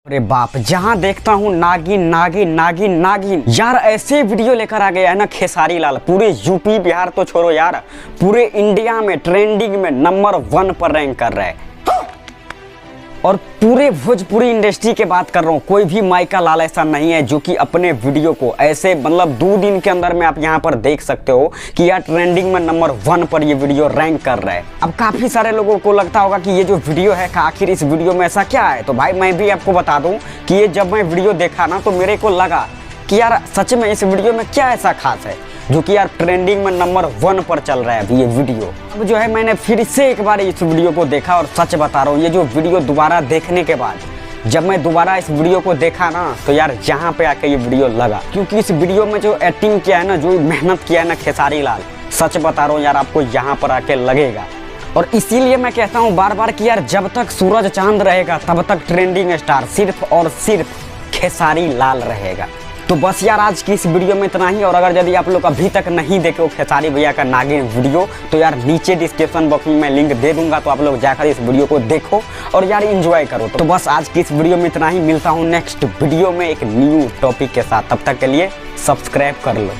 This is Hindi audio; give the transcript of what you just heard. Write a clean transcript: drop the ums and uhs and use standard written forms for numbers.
अरे बाप, जहाँ देखता हूँ नागिन नागिन नागिन नागिन। यार ऐसे वीडियो लेकर आ गया है ना खेसारी लाल, पूरे यूपी बिहार तो छोड़ो यार, पूरे इंडिया में ट्रेंडिंग में नंबर 1 पर रैंक कर रहा है। और पूरे भोजपुरी इंडस्ट्री की बात कर रहा हूँ, कोई भी माइका लाल ऐसा नहीं है जो कि अपने वीडियो को ऐसे मतलब 2 दिन के अंदर में आप यहाँ पर देख सकते हो कि यार ट्रेंडिंग में नंबर 1 पर ये वीडियो रैंक कर रहा है। अब काफी सारे लोगों को लगता होगा कि ये जो वीडियो है आखिर इस वीडियो में ऐसा क्या है। तो भाई मैं भी आपको बता दूं कि ये जब मैं वीडियो देखा ना तो मेरे को लगा कि यार सच में इस वीडियो में क्या ऐसा खास है जो कि यार ट्रेंडिंग में नंबर 1 पर चल रहा है अभी ये वीडियो। अब जो है मैंने फिर से एक बार इस वीडियो को देखा और सच बता रहा हूँ, ये जो वीडियो दोबारा देखने के बाद जब मैं दोबारा इस वीडियो को देखा ना तो यार जहाँ पे आके ये वीडियो लगा, क्योंकि इस वीडियो में जो एक्टिंग किया है ना, जो मेहनत किया है ना खेसारी लाल, सच बता रहा हूँ यार आपको यहाँ पर आके लगेगा। और इसीलिए मैं कहता हूँ बार बार कि यार जब तक सूरज चांद रहेगा तब तक ट्रेंडिंग स्टार सिर्फ और सिर्फ खेसारी लाल रहेगा। तो बस यार आज की इस वीडियो में इतना ही। और अगर यदि आप लोग अभी तक नहीं देखे हो खेसारी भैया का नागिन वीडियो तो यार नीचे डिस्क्रिप्शन बॉक्स में मैं लिंक दे दूंगा, तो आप लोग जाकर इस वीडियो को देखो और यार एंजॉय करो। तो बस आज की इस वीडियो में इतना ही, मिलता हूँ नेक्स्ट वीडियो में एक न्यू टॉपिक के साथ। तब तक के लिए सब्सक्राइब कर लो।